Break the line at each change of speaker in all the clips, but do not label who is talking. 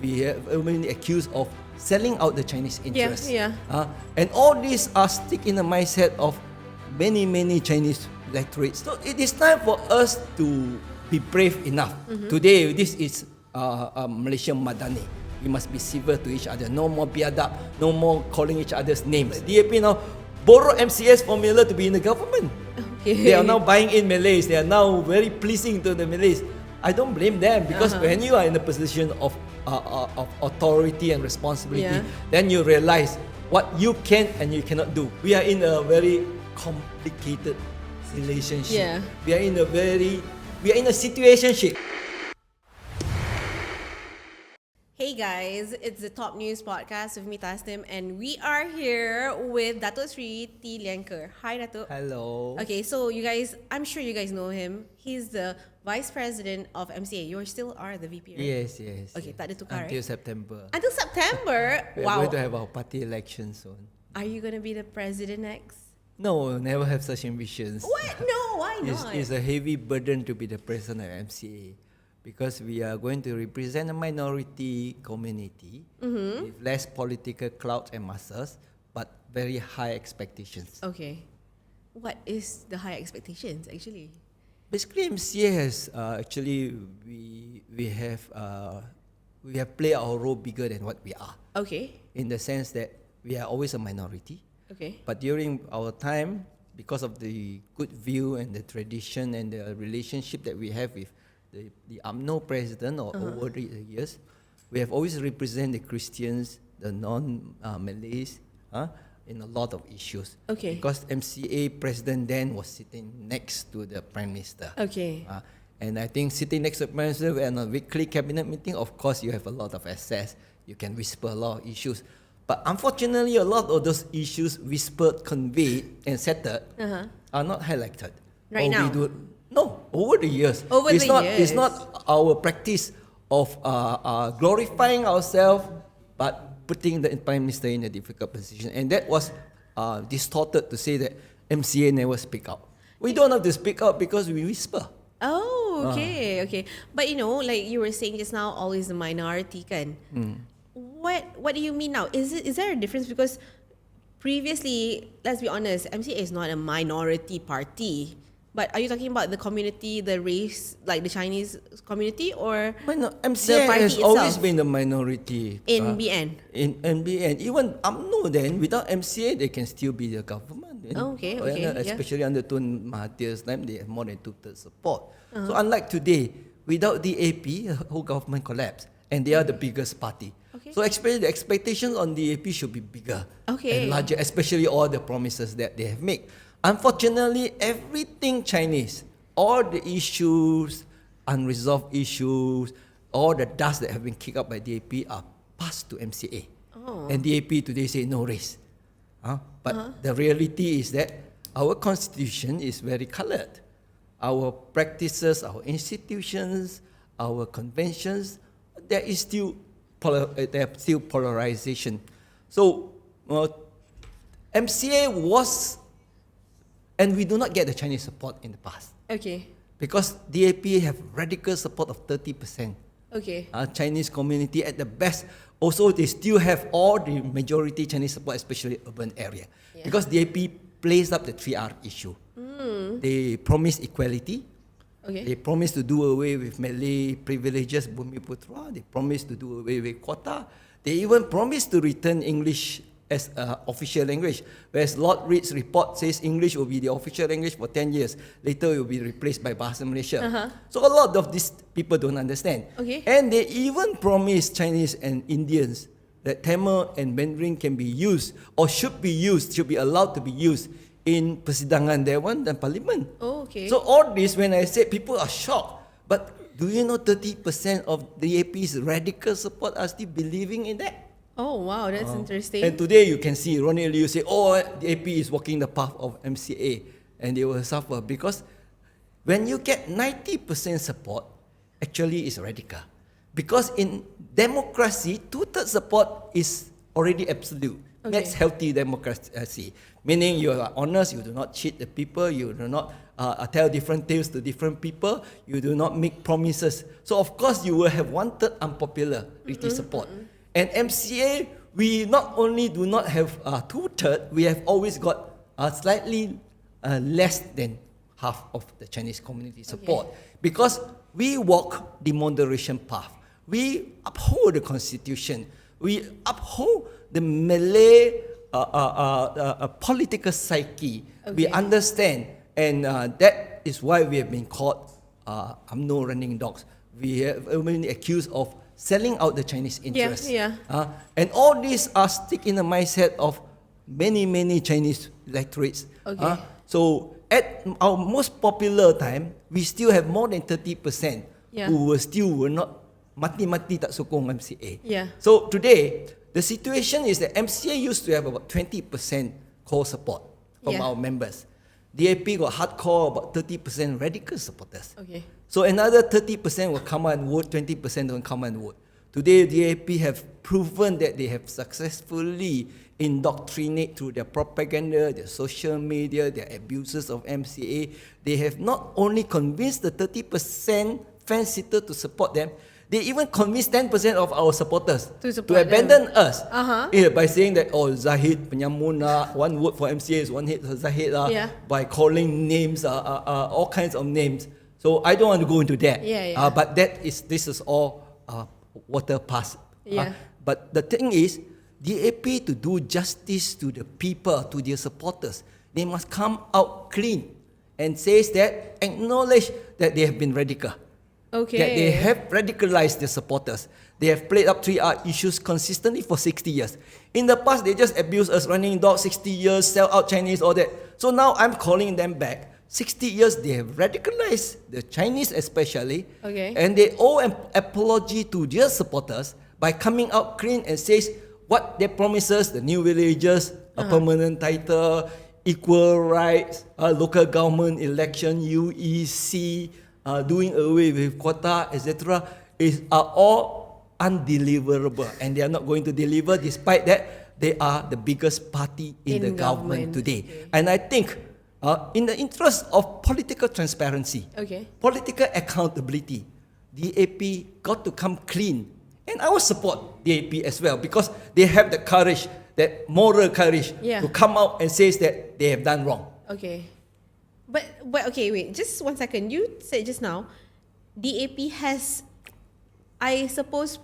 we have been accused of selling out the Chinese interests.
Yeah.
And all these are stick in the mindset of many Chinese electorates. So it is time for us to be brave enough. Today, this is Malaysian Madani. We must be civil to each other. No more biadab, no more calling each other's names. DAP now borrow MCAs formula to be in the government.
Okay.
They are now buying in Malays. They are now very pleasing to the Malays. I don't blame them because when you are in a position of authority and responsibility, then you realize what you can and you cannot do. We are in a very complicated relationship.
Yeah.
We are in a situationship.
Hey guys, it's the Top News Podcast with me Tasnim, and we are here with Datuk Seri Lian. Hi Datuk.
Hello.
Okay, so you guys, I'm sure you guys know him. He's the Vice President of MCA. You still are the VP, right?
Yes.
Okay, tak ada tukar,
Until
right?
September.
Until September?
We are
Wow.
going to have our party election soon.
Are you going to be the president next?
No, never have such ambitions.
What? No, why not?
It's a heavy burden to be the president of MCA because we are going to represent a minority community with less political clout and muscles, but very high expectations.
Okay. What is the high expectations actually?
Basically, MCA has we have played our role bigger than what we are.
Okay.
In the sense that we are always a minority.
Okay.
But during our time, because of the good view and the tradition and the relationship that we have with the UMNO president over the years, we have always represented the Christians, the non-Malays, in a lot of issues.
Okay.
Because MCA president then was sitting next to the Prime Minister.
Okay.
And I think sitting next to the Prime Minister in a weekly cabinet meeting, of course you have a lot of access. You can whisper a lot of issues. But unfortunately, a lot of those issues whispered, conveyed, and settled are not highlighted.
Right now?
No, over the years.
Over
it's
the
not,
years.
It's not our practice of glorifying ourselves, but putting the Prime Minister in a difficult position. And that was distorted to say that MCA never speak out. We don't have to speak out because we whisper.
Oh, okay. But you know, like you were saying just now, always the minority kan. What do you mean now? Is there a difference? Because previously, let's be honest, MCA is not a minority party. But are you talking about the community, the race, like the Chinese community, or
MCA
party
has always
itself?
been the minority
In BN?
In BN, even UMNO then, without MCA, they can still be the government.
Oh, okay,
Especially under Tun Mahathir's time, they have more than 2/3 support. So unlike today, without DAP, the whole government collapsed, and they are the biggest party.
Okay.
So the expectations on DAP should be bigger
Okay.
and larger, especially all the promises that they have made. Unfortunately, everything Chinese, all the issues, unresolved issues, all the dust that have been kicked up by DAP are passed to MCA. And DAP today say no race. But the reality is that our constitution is very coloured. Our practices, our institutions, our conventions, there is still polarization. So MCA was, and we do not get the Chinese support in the past.
Okay.
Because DAP have radical support of 30%.
Okay.
Chinese community at the best. Also, they still have all the majority Chinese support, especially urban area.
Yeah.
Because DAP plays up the 3R issue. They promise equality.
Okay.
They promise to do away with Malay privileges, Bumi Putra. They promise to do away with quota. They even promise to return English as official language. Whereas Lord Reed's report says English will be the official language for 10 years. Later it will be replaced by Bahasa Malaysia. So a lot of these people don't understand.
Okay.
And they even promise Chinese and Indians that Tamil and Mandarin can be used or should be allowed to be used in Persidangan Dewan dan Parliament.
Oh, okay.
So all this, when I say people are shocked, but do you know 30% of the AP's radical support are still believing in that?
Oh, wow, that's interesting.
And today you can see Ronnie Liu say, the AP is walking the path of MCA, and they will suffer because when you get 90% support, actually it's radical. Because in democracy, 2/3 support is already absolute.
Okay.
That's healthy democracy. Meaning you are honest, you do not cheat the people, you do not tell different tales to different people. You do not make promises. So of course you will have 1/3 unpopularity support. And MCA, we not only do not have 2/3, we have always got slightly less than half of the Chinese community support, because we walk the moderation path. We uphold the constitution. We uphold the Malay political psyche. We understand, and that is why we have been called UMNO running dogs. We have been accused of selling out the Chinese interests. And all these are stick in the mindset of many Chinese electorates. So at our most popular time, we still have more than 30% who were not mati tak sokong MCA. So today, the situation is that MCA used to have about 20% core support from our members. DAP got hardcore, about 30% radical supporters. So another 30% will come out and vote, 20% don't come out and vote. Today, DAP have proven that they have successfully indoctrinated through their propaganda, their social media, their abuses of MCA. They have not only convinced the 30% fan-sitter to support them, they even convinced 10% of our supporters to abandon us by saying that, oh, Zahid penyamuna, one vote for MCA is one hit for Zahid, by calling names, all kinds of names. So I don't want to go into that. But this is all water pass. But the thing is, DAP, to do justice to the people, to their supporters, they must come out clean and says that, acknowledge that they have been radical. That they have radicalized their supporters. They have played up 3R issues consistently for 60 years. In the past, they just abused us, running dog 60 years, sell out Chinese, all that. So now I'm calling them back. 60 years, they have radicalized the Chinese especially. And they owe an apology to their supporters by coming out clean and says what they promises, the new villages, a permanent title, equal rights, local government election, UEC, doing away with quota, etc., are all undeliverable, and they are not going to deliver. Despite that, they are the biggest party in the government today. And I think, in the interest of political transparency, political accountability, DAP got to come clean, and I will support DAP as well, because they have the courage, that moral courage, to come out and say that they have done wrong.
But okay, wait, just 1 second. You said just now, DAP has, I suppose,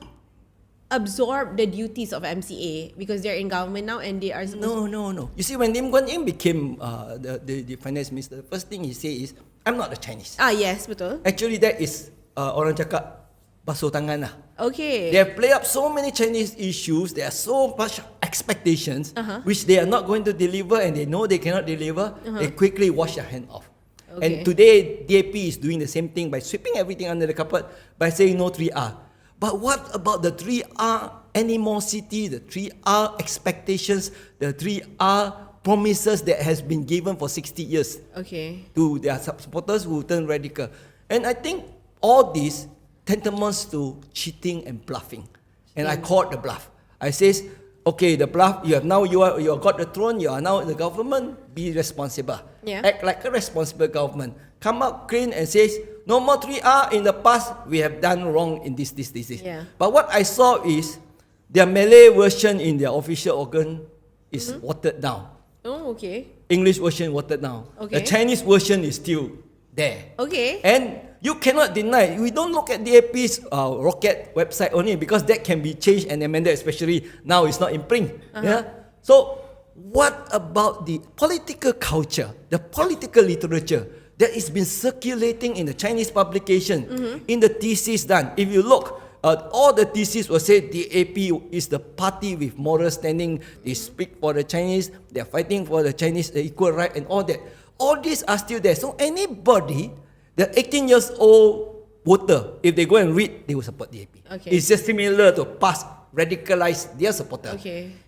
absorbed the duties of MCA because they're in government now and they are supposed
No. You see, when Lim Guan Yin became the finance minister, the first thing he said is, I'm not a Chinese.
Yes, betul.
Actually, that is orang cakap basuh tangan lah.
They
have played up so many Chinese issues. There are so much expectations which they are not going to deliver, and they know they cannot deliver. They quickly wash their hand off. And today, DAP is doing the same thing by sweeping everything under the carpet by saying no 3R. But what about the 3R animosity, the 3R expectations, the 3R promises that has been given for 60 years to their supporters who turn radical? And I think all this tantamount to cheating and bluffing. And I called the bluff. I says, okay, the bluff, you have got the throne, you are now in the government, be responsible. Act like a responsible government. Come out clean and says, no more 3R. In the past, we have done wrong in this. But what I saw is, their Malay version in their official organ is watered down. English version watered down. The Chinese version is still there. And you cannot deny, we don't look at DAP's rocket website only, because that can be changed and amended, especially now it's not in print. So what about the political culture, the political literature that has been circulating in the Chinese publication, in the thesis done? If you look, all the thesis will say DAP is the party with moral standing. They speak for the Chinese, they're fighting for the Chinese equal right and all that. All these are still there. So anybody, the 18 years old voter, if they go and read, they will support DAP. It's just similar to past radicalized their supporter.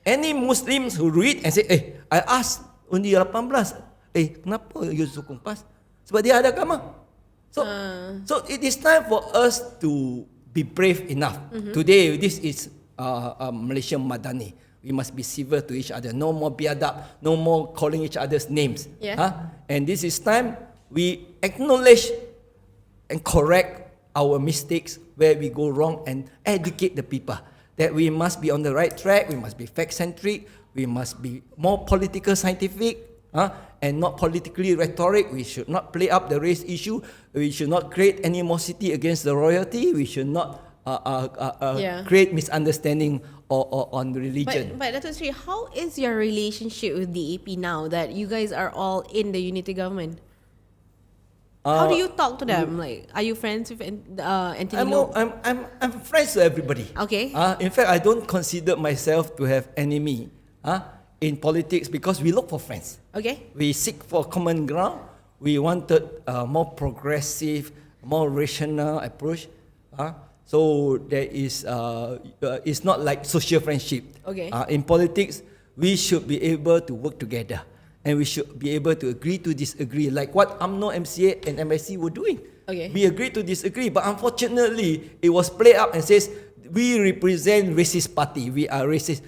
Any Muslims who read and say, I asked undi 18, kenapa you sokong PAS? Sebab dia ada agama. So it is time for us to be brave enough. Today, this is Malaysian Madani. We must be civil to each other. No more biadab, no more calling each other's names. And this is time we acknowledge and correct our mistakes where we go wrong and educate the people that we must be on the right track, we must be fact-centric, we must be more political scientific, and not politically rhetoric. We should not play up the race issue. We should not create animosity against the royalty. We should not create misunderstanding or on religion.
But Datuk Seri, how is your relationship with DAP now that you guys are all in the unity government? How do you talk to them? Like, are you friends with Anthony Loh?
I'm friends with everybody.
Okay.
In fact, I don't consider myself to have enemy in politics because we look for friends.
Okay.
We seek for common ground. We wanted a more progressive, more rational approach. So there is, it's not like social friendship.
Okay.
In politics, we should be able to work together. And we should be able to agree to disagree, like what UMNO, MCA, and MSC were doing.
Okay.
We agreed to disagree, but unfortunately, it was played up and says, we represent racist party, we are racist.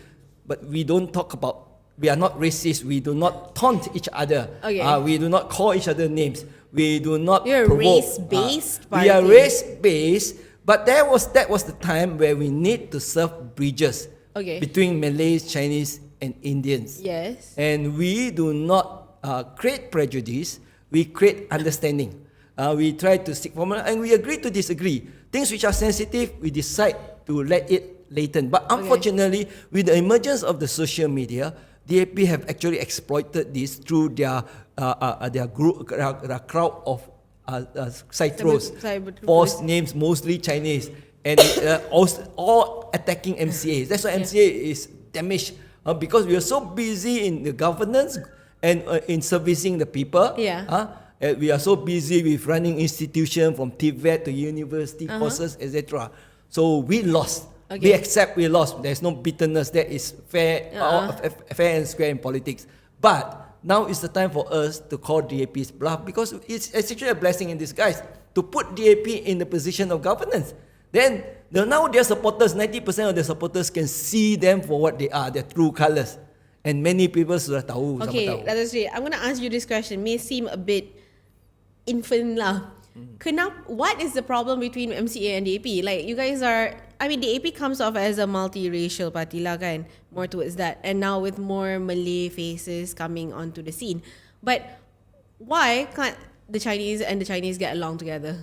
But we don't talk about, we are not racist, we do not taunt each other.
Okay.
We do not call each other names. We do not
You're
provoke.
a race-based party.
We are race-based, but that was the time where we need to serve bridges between Malays, Chinese, and Indians.
Yes.
And we do not create prejudice, we create understanding. We try to seek formula and we agree to disagree. Things which are sensitive, we decide to let it latent. But unfortunately, with the emergence of the social media, DAP have actually exploited this through their group, their crowd of cytros, false names, mostly Chinese, and all attacking MCAs. That's why MCA is damaged. Because we are so busy in the governance and in servicing the people. We are so busy with running institutions from TVET to university courses, etc. So we lost. We accept we lost. There's no bitterness. That is fair and square in politics. But now is the time for us to call DAP's bluff because it's actually a blessing in disguise to put DAP in the position of governance. Then now their supporters, 90% of their supporters can see them for what they are, their true colours. And many people sudah tahu.
Okay, Datuk Seri, I'm going to ask you this question. May seem a bit infant lah. What is the problem between MCA and DAP? Like, you guys are, I mean, DAP comes off as a multiracial party lah kan, more towards that. And now with more Malay faces coming onto the scene. But why can't the Chinese and the Chinese get along together?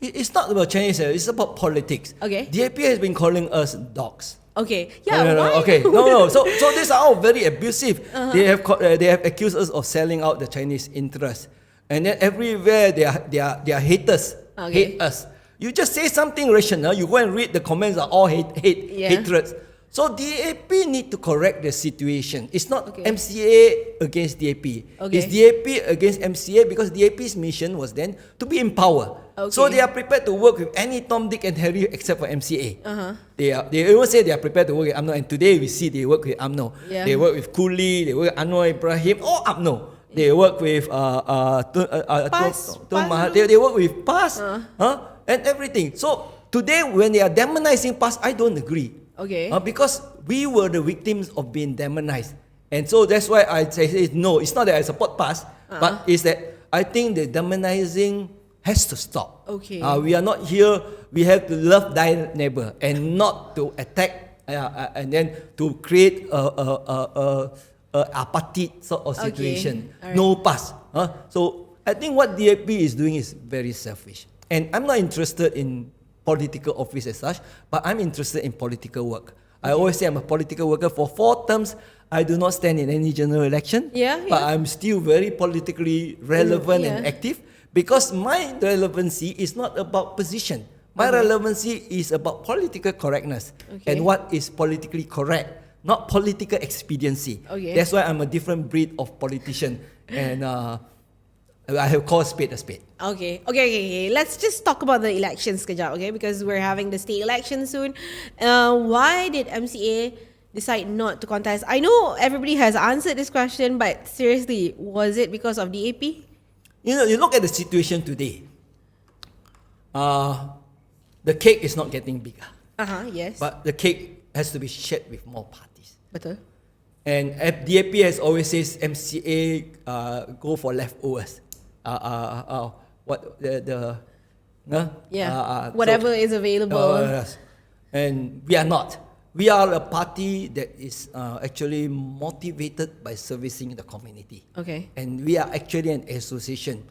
It's not about Chinese, it's about politics.
Okay.
DAP has been calling us dogs.
Okay. Yeah.
No. Okay. No. So these are all very abusive. They have accused us of selling out the Chinese interest, and then everywhere they are haters. Hate us. You just say something rational. You go and read the comments are all hatreds. So DAP need to correct the situation. It's not MCA against DAP. It's DAP against MCA because DAP's mission was then to be in power. So they are prepared to work with any Tom, Dick and Harry except for MCA. They even say they are prepared to work with UMNO, and today we see they work with UMNO. They work with Kuli, they work with Anwar Ibrahim, or UMNO. They work with they work with PAS and everything. So today when they are demonizing PAS, I don't agree. Because we were the victims of being demonized. And so that's why I say no, it's not that I support PAS, but it's that I think the demonizing has to stop. We are not here, we have to love thy neighbor and not to attack and then to create a apartheid sort of situation. No PAS. So I think what DAP is doing is very selfish. And I'm not interested in political office as such, but I'm interested in political work. I always say I'm a political worker. For 4 terms, I do not stand in any general election, but I'm still very politically relevant and active because my relevancy is not about position. My relevancy is about political correctness and what is politically correct, not political expediency. That's why I'm a different breed of politician, and I have called spade a spade.
Okay. Let's just talk about the elections kejap, okay? Because we're having the state election soon. Why did MCA decide not to contest? I know everybody has answered this question, but seriously, was it because of DAP?
You look at the situation today. The cake is not getting bigger.
Yes.
But the cake has to be shared with more parties.
Betul.
And DAP has always says MCA go for leftovers. what the
whatever is available.
Yes. And we are not. We are a party that is actually motivated by servicing the community.
Okay.
And we are actually an association.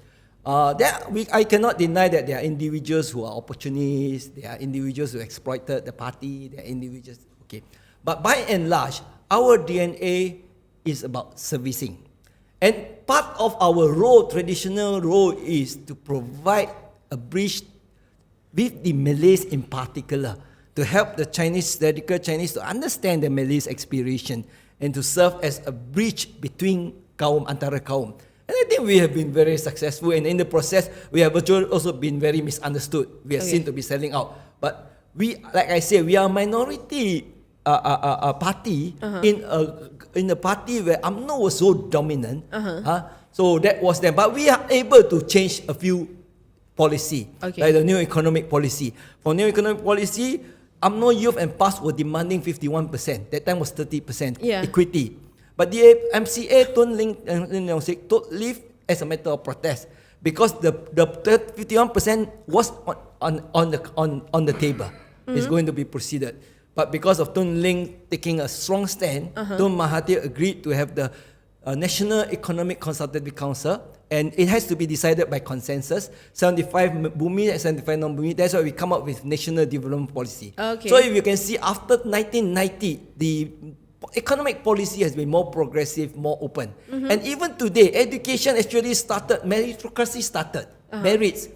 I cannot deny that there are individuals who are opportunists, there are individuals who exploited the party, there are individuals, okay. But by and large, our DNA is about servicing. And part of our role, traditional role, is to provide a bridge with the Malays in particular, to help the radical Chinese to understand the Malays' aspiration and to serve as a bridge between antara kaum. And I think we have been very successful, and in the process, we have also been very misunderstood. We are seen to be selling out. But we, like I said, we are a minority party in a party where UMNO was so dominant. So that was them. But we are able to change a few policy, like the new economic policy. For new economic policy, UMNO Youth and PAS were demanding 51%. That time was 30% equity. But the MCA don't leave as a matter of protest, because the 51% was on the table. It's going to be proceeded. But because of Tun Ling taking a strong stand, Tun Mahathir agreed to have the National Economic Consultative Council, and it has to be decided by consensus. 75 Bumi and 75 non-Bumi. That's why we come up with National Development Policy. So if you can see, after 1990, the economic policy has been more progressive, more open. And even today, education actually started, meritocracy started, merits.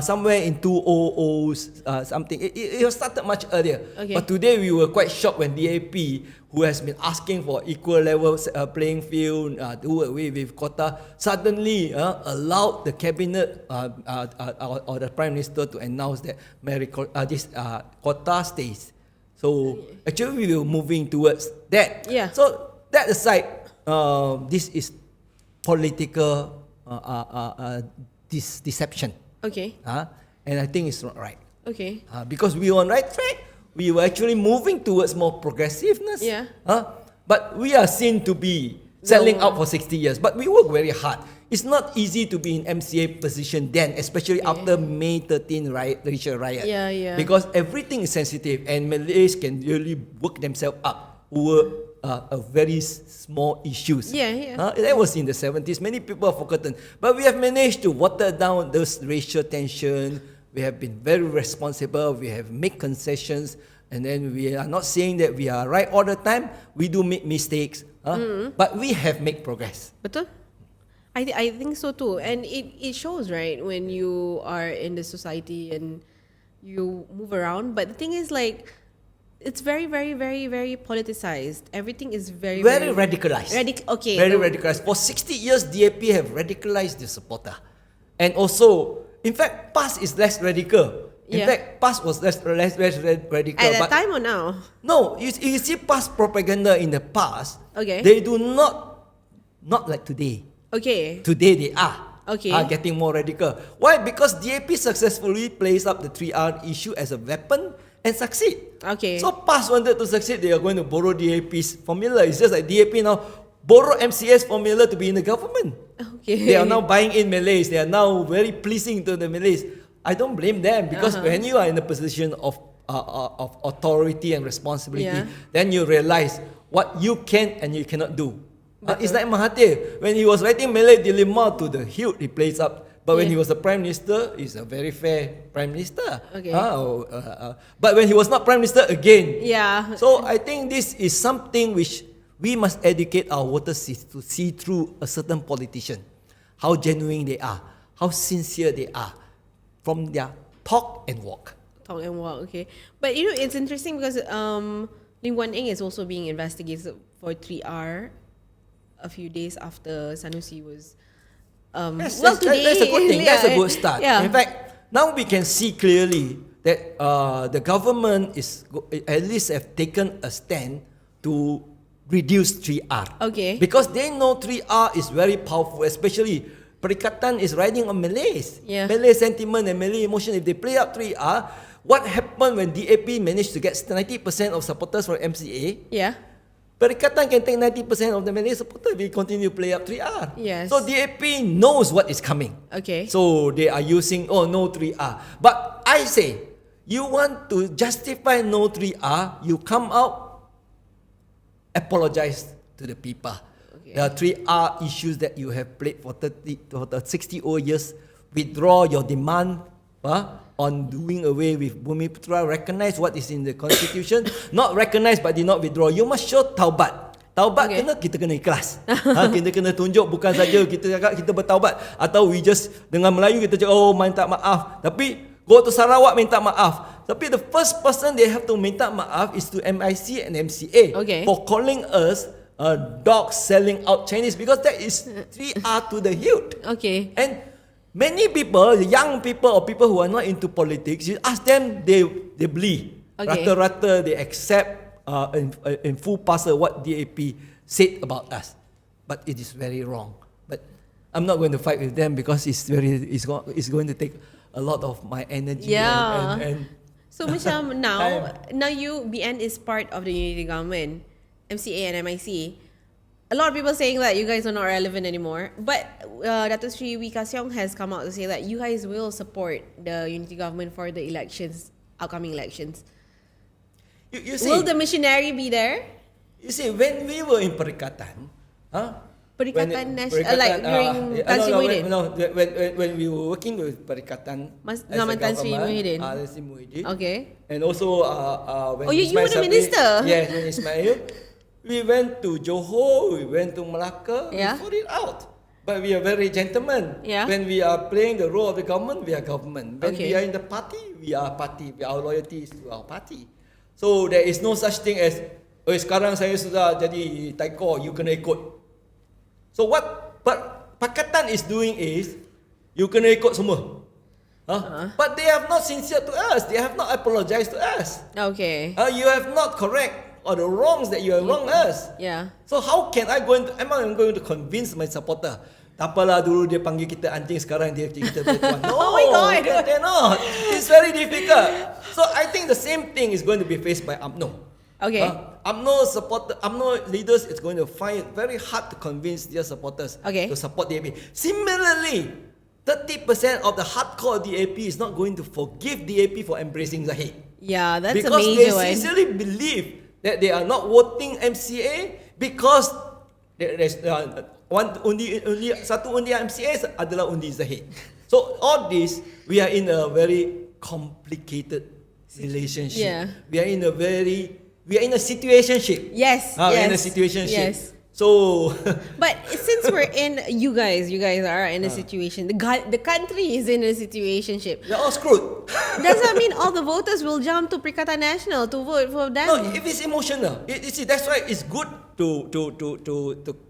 Somewhere in 2000 something. It was started much earlier. But today we were quite shocked when DAP, who has been asking for equal level playing field, do away with quota, suddenly allowed the cabinet or the Prime Minister to announce that this quota stays. So actually we were moving towards that. So that aside, this is political deception. And I think it's not right. Because we were on right track, we were actually moving towards more progressiveness. But we are seen to be selling out for 60 years. But we work very hard. It's not easy to be in MCA position then, especially after May 13 racial riot. Because everything is sensitive, and Malays can really work themselves up over very small issues. That was in the 70s. Many people have forgotten. But we have managed to water down those racial tension. We have been very responsible. We have made concessions. And then we are not saying that we are right all the time. We do make mistakes. But we have made progress.
Betul? I think so too. And it shows, right, when you are in the society and you move around. But the thing is, like, it's very, very, very, very politicized. Everything is very
radicalized. Very radicalized. For 60 years, DAP have radicalized the supporter. And also, in fact, PAS is less radical. In fact, PAS was less radical.
At that time or now?
No, you see PAS propaganda in the past. They do not like today. Today they are getting more radical. Why? Because DAP successfully plays up the 3R issue as a weapon and succeed. So PAS wanted to succeed, they are going to borrow DAP's formula. It's just like DAP now borrow MCA's formula to be in the government. They are now buying in Malays. They are now very pleasing to the Malays. I don't blame them, because when you are in a position of authority and responsibility, then you realize what you can and you cannot do. It's like Mahathir. When he was writing Malay Dilemma to the hilt, he plays up. But when he was the Prime Minister, he's a very fair Prime Minister. But when he was not Prime Minister, again. So I think this is something which we must educate our voters to see through a certain politician. How genuine they are. How sincere they are. From their talk and walk.
But you know, it's interesting because Lim Guan Eng is also being investigated for 3R a few days after Sanusi was
that's a good thing. That's a good start. In fact, now we can see clearly that the government is at least have taken a stand to reduce 3R. Because they know 3R is very powerful, especially Perikatan is riding on Malays. Malay sentiment and Malay emotion. If they play up 3R, what happened when DAP managed to get 90% of supporters from MCA? Perikatan can take 90% of the Malay supporter. We continue to play up 3R.
Yes.
So DAP knows what is coming.
Okay.
So they are using, no 3R. But I say, you want to justify no 3R, you come out, apologize to the people.
Okay.
There are 3R issues that you have played for 60 odd years. Withdraw your demand on doing away with Bumiputra. Recognize what is in the constitution. Not recognize but did not withdraw. You must show taubat. Taubat kita kena ikhlas. Kita kena tunjuk bukan saja kita cakap kita bertaubat atau we just dengan Melayu kita cakap minta maaf. Tapi go to Sarawak minta maaf. Tapi the first person they have to minta maaf is to MIC and MCA for calling us dogs selling out Chinese, because that is 3R to the hilt.
Okay.
And many people, young people or people who are not into politics, you ask them, they believe. Rata-rata they accept in full passer what DAP said about us. But it is very wrong. But I'm not going to fight with them because it's going to take a lot of my energy.
Yeah.
And
so macam now you BN is part of the unity government, MCA and MIC. A lot of people saying that you guys are not relevant anymore. But Datuk Sri Wee Ka Siong has come out to say that you guys will support the unity government for the elections, upcoming elections.
You see,
will the missionary be there?
You see, when we were in Perikatan,
Perikatan National, like during Tan Sri Muhyiddin?
When we were working with Perikatan
zaman Tan Sri Muhyiddin. Okay.
And also when
you were the minister?
Yes, when Ismail. We went to Johor, we went to Malacca, we fought it out. But we are very gentlemen.
Yeah.
When we are playing the role of the government, we are government. When we are in the party, we are party. Our loyalty is to our party. So there is no such thing as, sekarang saya sudah jadi taiko, you kena ikut. So what Pakatan is doing is, you kena ikut semua. But they have not sincere to us. They have not apologized to us.
Okay.
You have not correct or the wrongs that you have wronged us.
Yeah.
So how can I am I going to convince my supporter? Tak apalah dulu dia panggil kita anjing, sekarang dia kita bertuan. No,
oh my God.
They're not. It's very difficult. So I think the same thing is going to be faced by UMNO.
Okay.
UMNO leaders is going to find it very hard to convince their supporters to support DAP. Similarly, 30% of the hardcore DAP is not going to forgive DAP for embracing Zahid.
Yeah, that's
because
a major one.
Because they sincerely believe that they are not voting MCA because there's satu undi MCA adalah undi Zahid. So all this, we are in a very complicated relationship. Yeah. We are in a situationship.
Yes.
We are in a situationship.
Yes.
So,
but since we're in, you guys are in a situation. The country is in a situationship.
They're all screwed.
Does that mean all the voters will jump to Perikatan National to vote for them?
No, if it's emotional, you see, that's why it's good to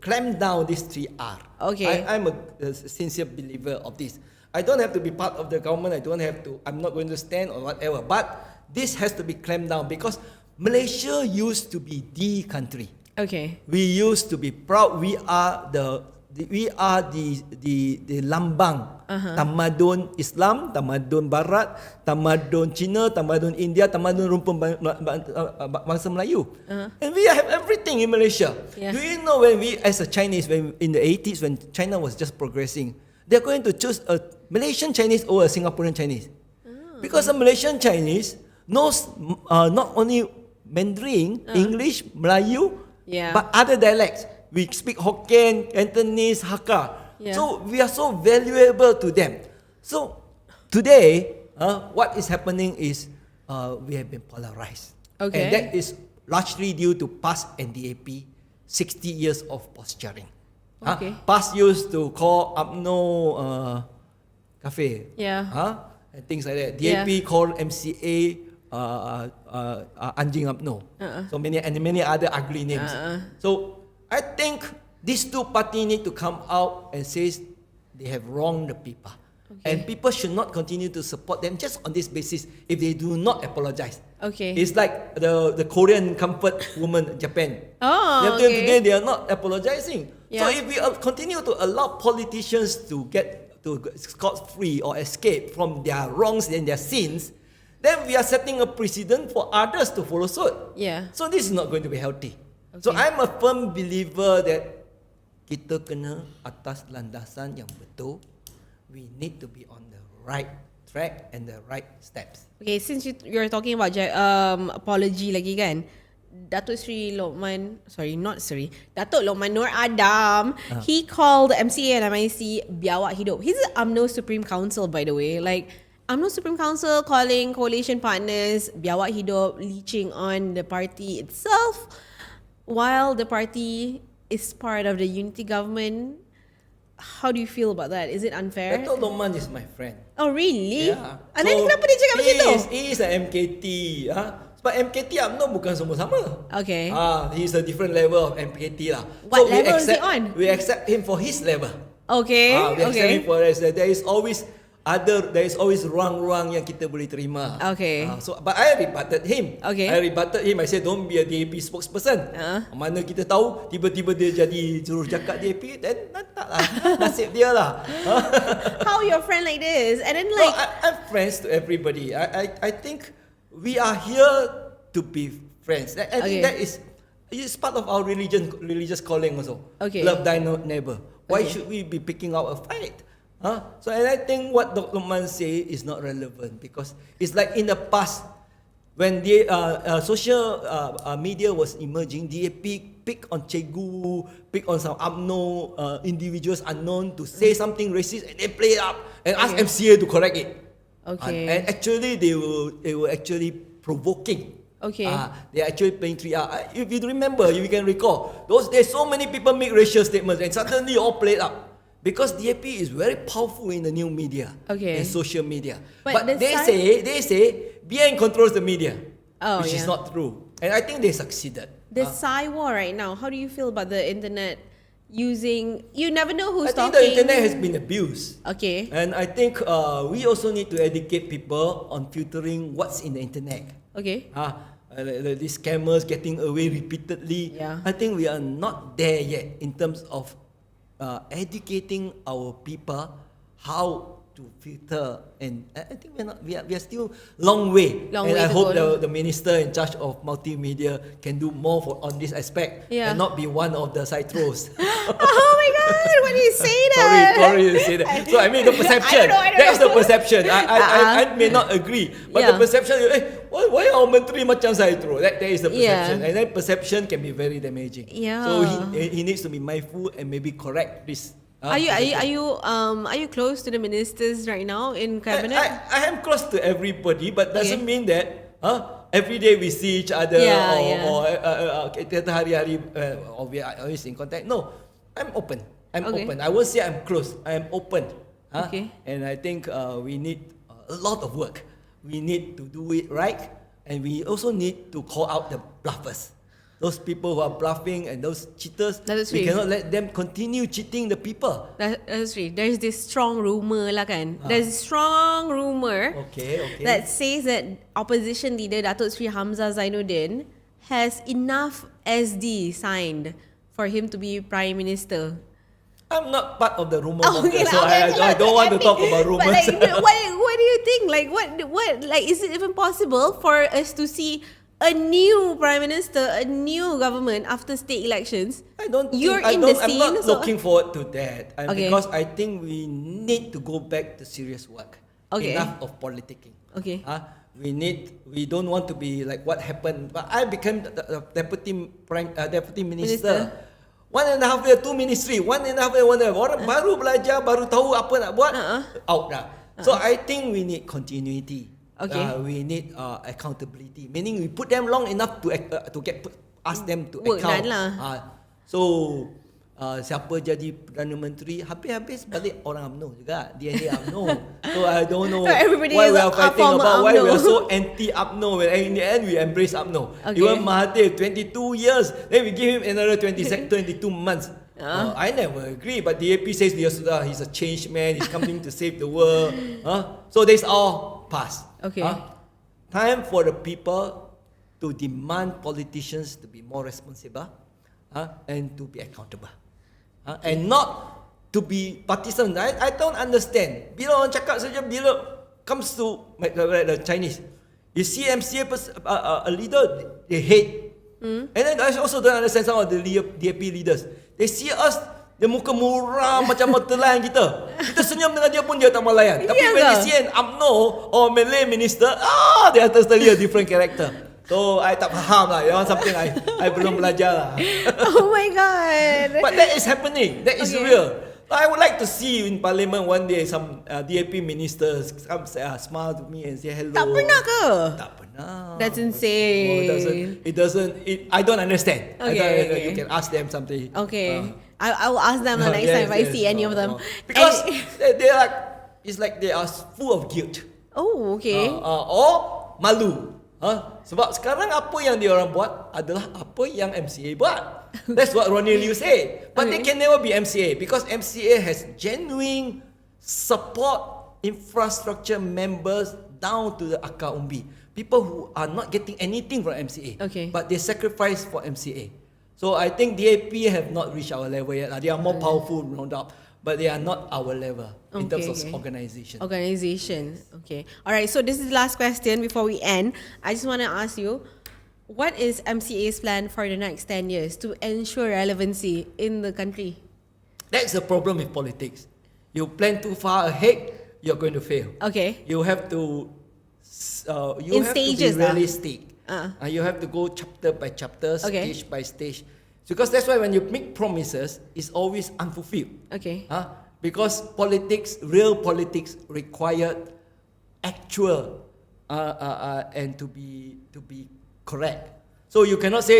clamp down this 3R.
Okay.
I'm a sincere believer of this. I don't have to be part of the government. I'm not going to stand or whatever. But this has to be clamped down because Malaysia used to be the country.
Okay.
We used to be proud. We are the lambang tamadun Islam, tamadun Barat, tamadun Cina, tamadun India, tamadun rumpun bangsa Melayu. And we have everything in Malaysia. Yeah. Do you know when we as a Chinese, when in the 80s when China was just progressing, they're going to choose a Malaysian Chinese or a Singaporean Chinese? Because a Malaysian Chinese knows not only Mandarin, English, Melayu, but other dialects. We speak Hokkien, Cantonese, Hakka. Yeah. So we are so valuable to them. So today, what is happening is we have been polarized. Okay. And that is largely due to PAS and DAP 60 years of posturing. Okay. PAS used to call UMNO cafe. Yeah. And things like that. DAP called MCA anjing UMNO. So many other ugly names. So I think these two parties need to come out and say they have wronged the people. Okay. And people should not continue to support them just on this basis if they do not apologize. Okay. It's like the Korean comfort woman Japan. Today they are not apologizing. Yeah. So if we continue to allow politicians to get scot-free or escape from their wrongs and their sins, then we are setting a precedent for others to follow suit. Yeah. So this is not going to be healthy. So I'm a firm believer that kita kena atas landasan yang betul. We need to be on the right track and the right steps.
Okay, since you're talking about apology lagi kan, Datuk Seri Lokman, Datuk Lokman Nur Adam, he called MCA and MIC biawak hidup. He's the UMNO Supreme Council, by the way. Like, UMNO Supreme Council calling coalition partners biawak hidup, leeching on the party itself, while the party is part of the unity government. How do you feel about that? Is it unfair?
Datuk Lokman is my friend.
Oh, really?
Yeah.
And then kenapa dia cakap macam tu?
He is an MKT. Sebab MKT UMNO bukan semua sama.
Okay.
He's a different level of MKT lah.
What level is he on?
We accept him for his level.
Okay.
We accept him for his. There is always ruang-ruang yang kita boleh terima.
Okay.
But I rebutted him.
Okay.
I said don't be a DAP spokesperson. Mana kita tahu tiba-tiba dia jadi jurucakap DAP, then taklah nasib dia lah.
How your friend like this? And then like
I'm friends to everybody. I think we are here to be friends. I think that is it's part of our religious calling also.
Okay.
Love thy neighbor. Why should we be picking out a fight? So and I think what Dr. Man say is not relevant because it's like in the past when the social media was emerging, DAP pick on Cikgu, pick on some UMNO individuals unknown to say something racist and they play it up and ask MCA to correct it.
Okay.
And actually they were actually provoking.
Okay.
They are actually playing 3R. If you remember, you can recall those days so many people make racial statements and suddenly all played up. Because DAP is very powerful in the new media and social media. But they say BN controls the media, which is not true. And I think they succeeded.
The war right now, how do you feel about the internet using, you never know who's talking.
I think the internet has been abused.
Okay.
And I think we also need to educate people on filtering what's in the internet.
Okay.
These scammers getting away repeatedly.
Yeah.
I think we are not there yet in terms of educating our people how to filter, and I think we are still long way. I hope the minister in charge of multimedia can do more on this aspect and not be one of the side throws.
Oh my God! When you say that,
sorry to say that. So I mean the perception. That's the perception. I may not agree, but the perception. Why our menteri macam side throw? That is the perception, and that perception can be very damaging.
Yeah.
So he needs to be mindful and maybe correct this.
Are you close to the ministers right now in cabinet?
I am close to everybody, but doesn't mean that every day we see each other or kita hari-hari or we are always in contact. No, I'm open. I'm open. I won't say I'm close. I am open. And I think we need a lot of work. We need to do it right, and we also need to call out the bluffers. Those people who are bluffing and those cheaters, we cannot let them continue cheating the people.
That's true. There's this strong rumor lah kan. There's a strong rumor that says that opposition leader Datuk Seri Hamzah Zainuddin has enough SD signed for him to be Prime Minister.
I'm not part of the rumor monger, so I don't want to talk about rumors.
But like, what do you think? Like, what? Like, is it even possible for us to see a new Prime Minister, a new government after state elections?
I'm not looking forward to that. Because I think we need to go back to serious work. Enough of politicking. We don't want to be like what happened. But I became the deputy minister. 1.5 year, 2 ministry. 1.5 year, 1 year. Orang baru belajar, baru tahu apa nak buat, out dah. So I think we need continuity. We need accountability. Meaning we put them long enough to ask them to account. So siapa jadi Perdana Menteri, habis balik orang UMNO juga, DNA UMNO. So I don't know why we are fighting about why we are so anti-UMNO, when in the end we embrace UMNO. Even Mahathir, 22 years, then we give him another 22 months. I never agree, but DAP says he's a changed man, he's coming to save the world. So this all passed. Time for the people to demand politicians to be more responsible and to be accountable. And not to be partisan. I don't understand. Bila orang cakap saja, bila comes to the Chinese, you see MCA a leader, they hate And then I also don't understand some of the DAP leaders. They see us, dia muka muram macam telan kita. Kita senyum dengan dia pun dia tak mau layan. Tapi when they see an UMNO or Malay minister, they are totally a different character. So I tak faham lah. That something I belum belajar lah.
Oh my god.
But that is happening. That is real. I would like to see in Parliament one day some DAP ministers come smile to me and say hello.
Tak pernah ke?
Tak pernah.
That's insane.
It doesn't. I don't understand.
Okay.
You can ask them something.
Okay. I will ask them the next time if I see any of them.
Because they are like, it's like they are full of guilt.
Oh, okay.
Or malu. Sebab sekarang apa yang dia orang buat adalah apa yang MCA buat. That's what Ronnie Liu said. But they can never be MCA because MCA has genuine support infrastructure members down to the akar umbi. People who are not getting anything from MCA, but they sacrifice for MCA. So I think DAP have not reached our level yet. They are more powerful, no doubt, but they are not our level in terms of organization.
Organization. Okay. All right. So this is the last question before we end. I just want to ask you, what is MCA's plan for the next 10 years to ensure relevancy in the country?
That's the problem with politics. You plan too far ahead, you're going to fail.
Okay.
You have to
in stages,
to be realistic. You have to go chapter by chapter, stage by stage. Because that's why when you make promises, it's always unfulfilled.
Okay.
Because politics, real politics, required actual and to be correct. So you cannot say,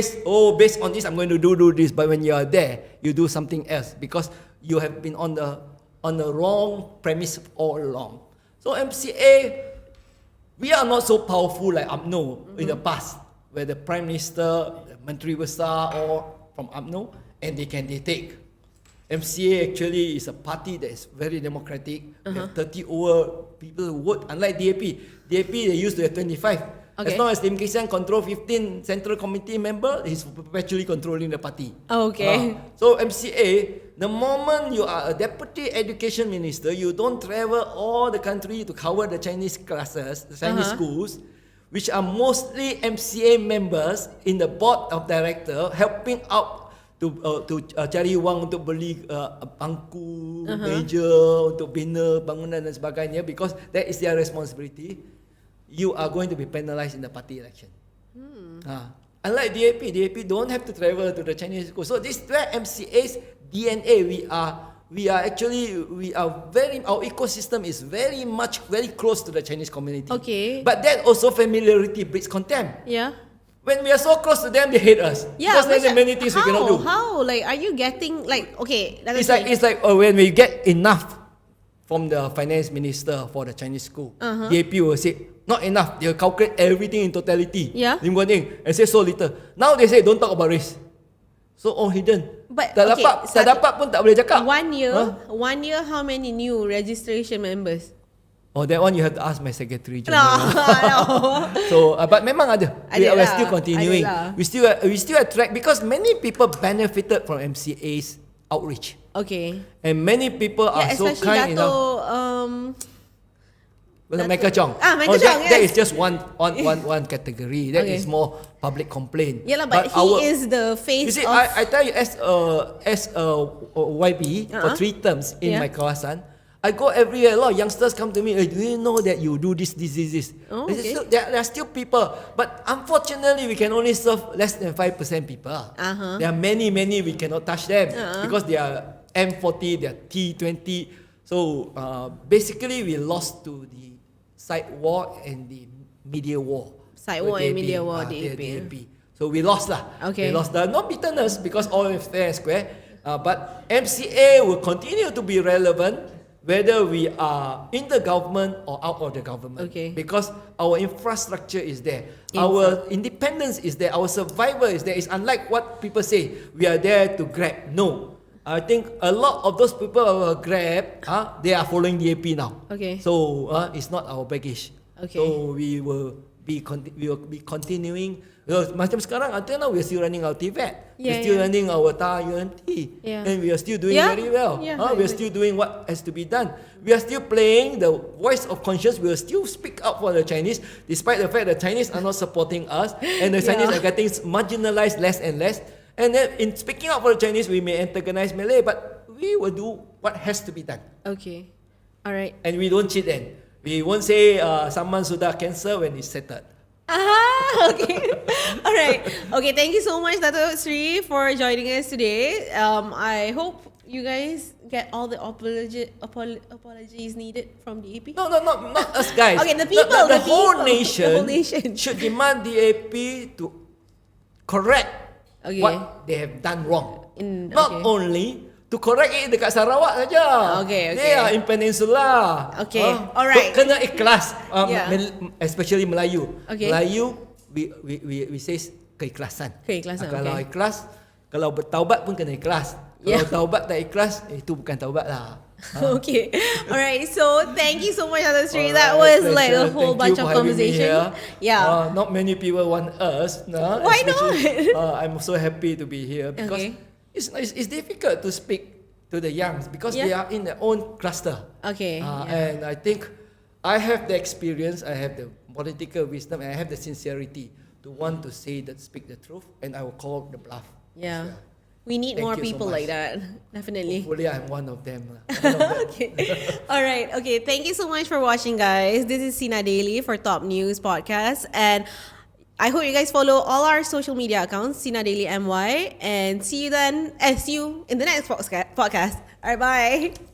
based on this, I'm going to do this. But when you are there, you do something else because you have been on the wrong premise all along. So MCA, we are not so powerful like UMNO in the past, where the Prime Minister, the Menteri Besar, or from UMNO, and they take. MCA actually is a party that is very democratic. They have 30 over people who vote, unlike DAP. DAP, they used to have 25. As long as Lim Kee Siang control 15 central committee member, he's perpetually controlling the party.
Okay.
So MCA, the moment you are a deputy education minister, you don't travel all the country to cover the Chinese classes, the Chinese schools, which are mostly MCA members in the board of director, helping out to cari wang untuk beli bangku, meja, untuk bina bangunan dan sebagainya, because that is their responsibility. You are going to be penalized in the party election. Unlike DAP don't have to travel to the Chinese school. So this is where MCA's DNA. We are our ecosystem is very close to the Chinese community.
Okay.
But that also familiarity breeds contempt.
Yeah.
When we are so close to them, they hate us.
Yeah,
because there's many things we cannot do.
How? Like, are you getting
It's like when we get enough from the finance minister for the Chinese school, DAP will say not enough. They'll calculate everything in totality.
Yeah.
And say so little. Now they say don't talk about race. So all hidden.
But
tak dapat pun tak boleh cakap.
1 year, how many new registration members?
Oh, that one you have to ask my secretary
No.
general. So, but memang ada. We are still continuing. We still attract because many people benefited from MCA's outreach.
Okay.
And many people are so kind enough. Michael Chong.
Michael Chong,
that is just one category. That is more public complaint.
Yeah, but he is the face.
You see, I tell you, as a YB for 3 terms in my kawasan, I go everywhere. A lot of youngsters come to me. Hey, do you know that you do this?
Oh, okay.
There are still people, but unfortunately, we can only serve less than 5% people. There are many we cannot touch them because they are M40, they are T20. So basically, we lost to the side war and the media war.
Side war and media war, DAP.
So we lost lah.
Okay.
We lost the not bitterness because all is fair and square. But MCA will continue to be relevant whether we are in the government or out of the government.
Okay.
Because our infrastructure is there. Our independence is there. Our survival is there. It's unlike what people say, we are there to grab. No. I think a lot of those people who are grab, they are following DAP now.
Okay.
So it's not our baggage.
Okay.
So we will be continuing Macam sekarang, until now, we're still running our TVET.
Yeah,
we're still
yeah.
running our TAR UMT.
Yeah.
And we are still doing
Yeah.
very well.
Yeah,
We're still doing what has to be done. We are still playing the voice of conscience. We will still speak up for the Chinese, despite the fact that Chinese are not supporting us. And the Chinese are getting marginalized less and less. And then in speaking up for the Chinese, we may antagonize Malay, but we will do what has to be done.
Okay. All right.
And we don't cheat then. We won't say someone sudah cancel when it's settled.
Okay. All right. Okay, thank you so much, Datuk Seri, for joining us today. I hope you guys get all the apologies needed from DAP.
No, not us guys.
Okay, the people,
The
the
whole
people.
nation,
The whole nation.
should demand DAP to correct
Okay.
what they have done wrong.
Okay.
Not only to correct it dekat Sarawak saja.
Okay.
They are in Peninsula.
Okay, alright.
Kena ikhlas.
Yeah.
Especially Melayu.
Okay.
Melayu, we say keikhlasan.
Keikhlasan,
Kalau
okay.
ikhlas, kalau bertaubat pun kena ikhlas.
Yeah.
Kalau taubat tak ikhlas, itu bukan taubat lah.
Okay. All right. So thank you so much, Datuk Seri. That
Alright,
was like a
pleasure.
whole
Thank
bunch
you
of
for having me
conversation.
here.
Yeah.
Not many people want us. No?
Why
Especially,
not?
I'm so happy to be here because
Okay.
it's difficult to speak to the youngs because they are in their own cluster.
Okay.
And I think I have the experience, I have the political wisdom, and I have the sincerity to want to say that, speak the truth, and I will call the bluff.
Yeah. We need
Thank
more
you so
people
much.
like that. Definitely.
Hopefully, I'm one of them.
Okay. All right. Okay. Thank you so much for watching, guys. This is Sinar Daily for Top News Podcast, and I hope you guys follow all our social media accounts, Sinar Daily MY, and see you in the next podcast. All right. Bye.